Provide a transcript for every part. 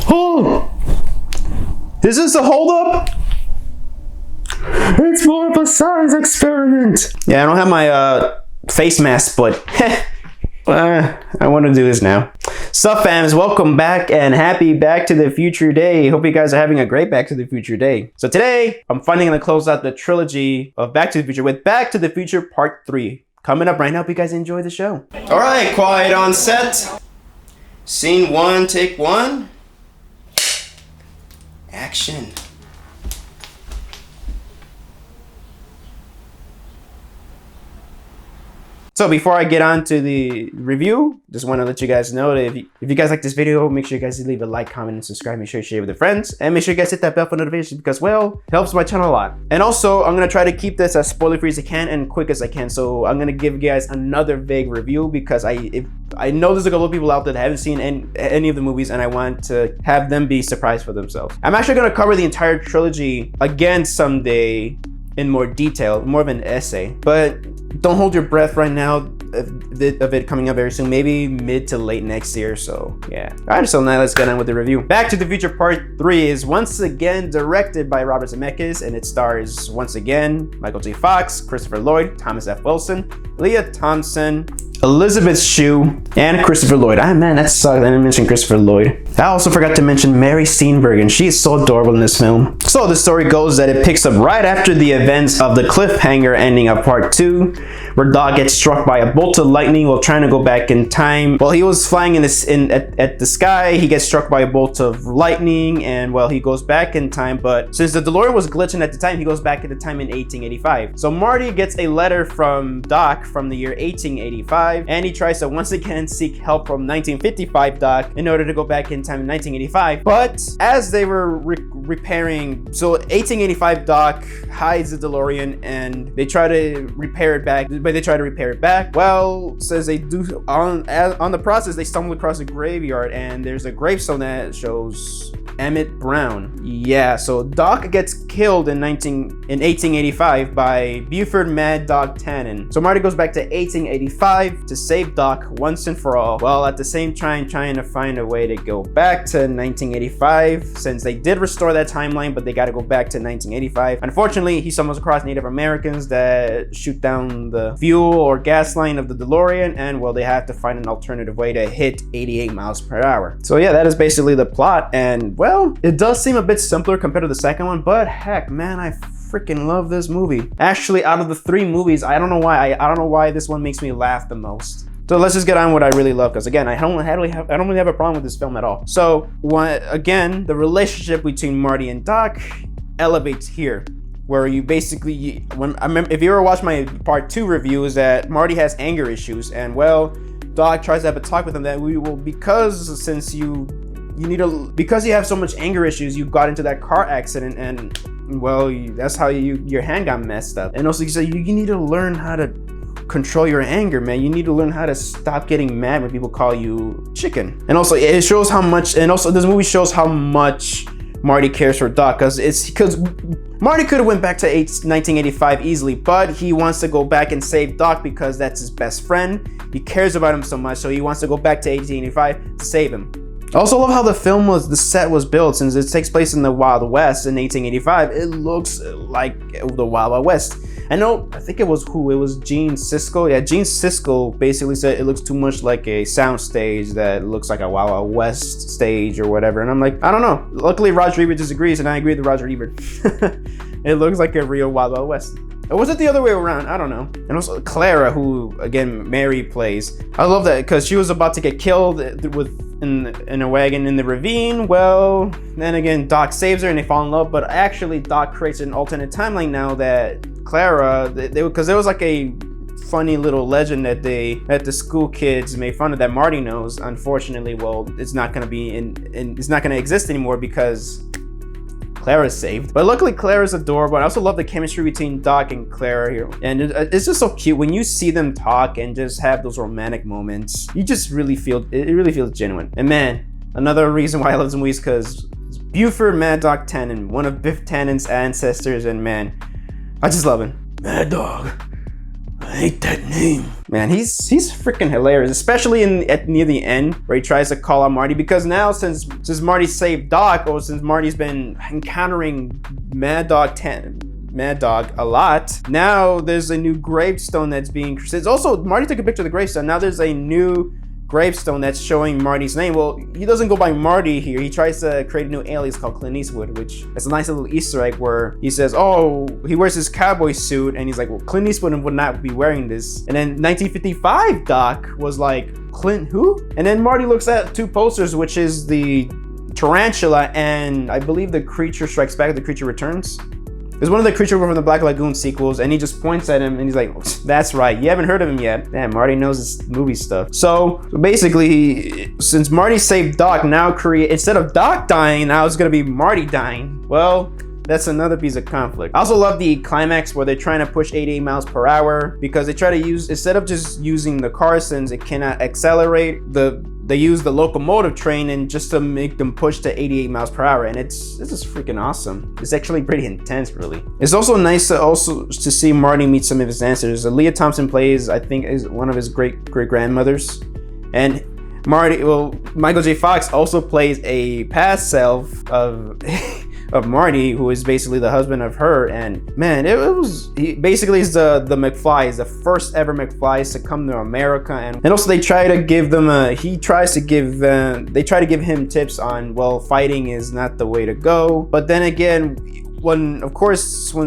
Oh! Is this a holdup? It's more of a science experiment. Yeah, I don't have my face mask, but I want to do this now. Sup fams, welcome back and happy Back to the Future Day. Hope you guys are having a great Back to the Future Day. So today, I'm finally going to close out the trilogy of Back to the Future with Back to the Future Part 3. Coming up right now. Hope you guys enjoy the show. Alright, quiet on set. Scene 1, take 1. Action. So before I get on to the review, just want to let you guys know that if you guys like this video, make sure you guys leave a like, comment, and subscribe. Make sure you share with your friends. And make sure you guys hit that bell for notifications because, well, it helps my channel a lot. And also, I'm going to try to keep this as spoiler-free as I can and quick as I can. So I'm going to give you guys another vague review because I know there's a couple of people out there that haven't seen any of the movies and I want to have them be surprised for themselves. I'm actually going to cover the entire trilogy again someday in more detail, more of an essay. But don't hold your breath right now of it coming up very soon, maybe mid to late next year. So yeah. Alright, so now let's get on with the review. Back to the Future Part 3 is once again directed by Robert Zemeckis and it stars once again Michael J. Fox, Christopher Lloyd, Thomas F. Wilson, Leah Thompson, Elizabeth Shue, and Christopher Lloyd. Ah man, that sucked. I didn't mention Christopher Lloyd. I also forgot to mention Mary Steenburgen, and she is so adorable in this film. So the story goes that it picks up right after the events of the cliffhanger ending of Part 2, where Doc gets struck by a bolt of lightning while trying to go back in time. While he was flying at the sky, he gets struck by a bolt of lightning, and well, he goes back in time. But since the DeLorean was glitching at the time, he goes back at the time in 1885. So Marty gets a letter from Doc from the year 1885, and he tries to once again seek help from 1955 Doc in order to go back in time in 1985. But as they were repairing, so 1885 Doc hides the DeLorean and they try to repair it back. But they try to repair it back. Well, says they do on the process, they stumble across a graveyard and there's a gravestone that shows Emmett Brown. Yeah, so Doc gets killed in 1885 by Buford Mad Dog Tannen. So Marty goes back to 1885 to save Doc once and for all, while at the same time trying to find a way to go back to 1985 since they did restore that timeline, but they got to go back to 1985. Unfortunately, he stumbles across Native Americans that shoot down the fuel or gas line of the DeLorean, and well, they have to find an alternative way to hit 88 miles per hour. So yeah, that is basically the plot, and well, it does seem a bit simpler compared to the second one, but heck man, I freaking love this movie. Actually, out of the 3 movies, I don't know why this one makes me laugh the most. So let's just get on what I really love, because again, I don't really have a problem with this film at all. So again, the relationship between Marty and Doc elevates here, where you basically, if you ever watched my Part 2 review, is that Marty has anger issues, and well, Doc tries to have a talk with him that because you have so much anger issues, you got into that car accident, and well, that's how your hand got messed up. And also, you said you need to learn how to control your anger, man. You need to learn how to stop getting mad when people call you chicken. And also, it shows how much, and also this movie shows how much Marty cares for Doc, because Marty could have went back to 1985 easily, but he wants to go back and save Doc because that's his best friend. He cares about him so much, so he wants to go back to 1885 to save him. I also love how the set was built. Since it takes place in the Wild West in 1885, it looks like the Wild West. I think it was Gene Siskel. Yeah, Gene Siskel basically said it looks too much like a sound stage that looks like a Wild West stage or whatever. And I'm like, I don't know. Luckily, Roger Ebert disagrees, and I agree with Roger Ebert. It looks like a real Wild West. Or was it the other way around? I don't know. And also Clara, who again Mary plays. I love that because she was about to get killed in a wagon in the ravine. Well, then again, Doc saves her and they fall in love. But actually, Doc creates an alternate timeline now that Clara, because there was like a funny little legend that the school kids made fun of that Marty knows. Unfortunately, well, it's not gonna exist anymore because Clara's saved. But luckily, Clara's adorable. I also love the chemistry between Doc and Clara here. And it's just so cute. When you see them talk and just have those romantic moments, you just really feel, it really feels genuine. And man, another reason why I love this movie is because Buford Mad Dog Tannen, one of Biff Tannen's ancestors, and man, I just love him. Mad Dog. hate that name. Man, he's freaking hilarious, especially near the end where he tries to call out Marty, because now since Marty saved Doc, or since Marty's been encountering Mad Dog a lot, now there's a new gravestone that's being. It's also, Marty took a picture of the gravestone. Now there's a new gravestone that's showing Marty's name. Well, he doesn't go by Marty here. He tries to create a new alias called Clint Eastwood, which is a nice little Easter egg where he says, oh, he wears his cowboy suit, and he's like, well, Clint Eastwood would not be wearing this. And then 1955 Doc was like, Clint who? And then Marty looks at two posters, which is the tarantula and I believe the Creature Strikes Back, the Creature Returns. There's one of the Creature from the Black Lagoon sequels, and he just points at him and he's like, that's right, you haven't heard of him yet. Damn, Marty knows his movie stuff. So basically, since Marty saved Doc, now instead of Doc dying, now it's gonna be Marty dying. Well, that's another piece of conflict. I also love the climax where they're trying to push 88 miles per hour because they try to use, instead of just using the car since it cannot accelerate, they use the locomotive train and just to make them push to 88 miles per hour. And it's just freaking awesome. It's actually pretty intense, really. It's also nice to see Marty meet some of his ancestors. Leah Thompson plays, I think, is one of his great grandmothers. And Michael J. Fox also plays a past self of Marty, who is basically the husband of her. And man, he basically is the McFly, the first ever McFly to come to America. And also they try to give them they try to give him tips on, well, fighting is not the way to go. But then again, when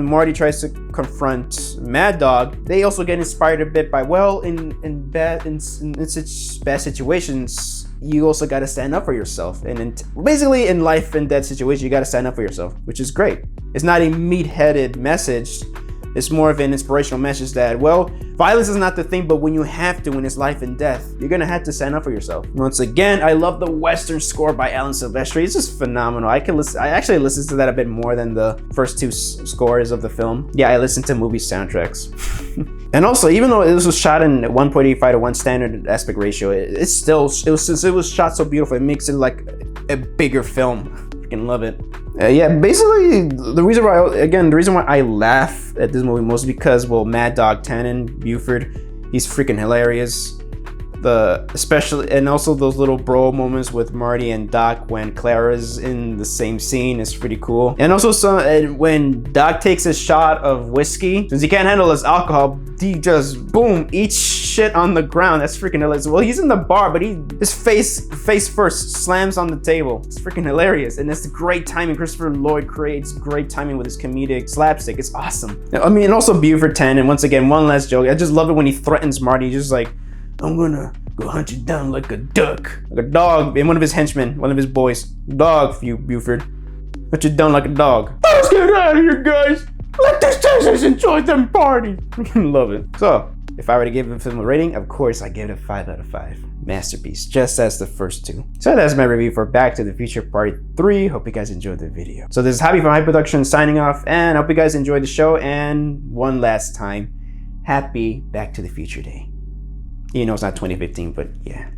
Marty tries to confront Mad Dog, they also get inspired a bit by, well, in such bad situations, you also got to stand up for yourself. And basically in life and death situation, you got to stand up for yourself, which is great. It's not a meat-headed message. It's more of an inspirational message that, well, violence is not the thing, but when you have to, when it's life and death, you're gonna have to stand up for yourself. Once again, I love the Western score by Alan Silvestri. It's just phenomenal. I actually listen to that a bit more than the first two scores of the film. Yeah, I listen to movie soundtracks. And also, even though this was shot in 1.85 to 1 standard aspect ratio, it was shot so beautiful, it makes it like a bigger film. I freaking love it. Yeah, basically the reason why I laugh at this movie mostly because, well, Mad Dog Tannen Buford, he's freaking hilarious. Especially, and also those little bro moments with Marty and Doc when Clara's in the same scene is pretty cool. And also when Doc takes a shot of whiskey, since he can't handle his alcohol, he just boom, eats shit on the ground. That's freaking hilarious. Well, he's in the bar, but his face first slams on the table. It's freaking hilarious, and it's great timing. Christopher Lloyd creates great timing with his comedic slapstick. It's awesome. I mean, and also Buford Tannen. Once again, one last joke. I just love it when he threatens Marty, just like, I'm gonna go hunt you down like a duck, like a dog. And one of his henchmen, one of his boys, dog for you, Buford. Hunt you down like a dog. Let's get out of here, guys. Let these Texans enjoy them party. Love it. So, if I were to give the film a rating, of course I give it a 5 out of 5. Masterpiece, just as the first two. So that's my review for Back to the Future Part 3. Hope you guys enjoyed the video. So this is Happy from Hype Productions signing off, and I hope you guys enjoyed the show. And one last time, happy Back to the Future Day. You know it's not 2015, but yeah.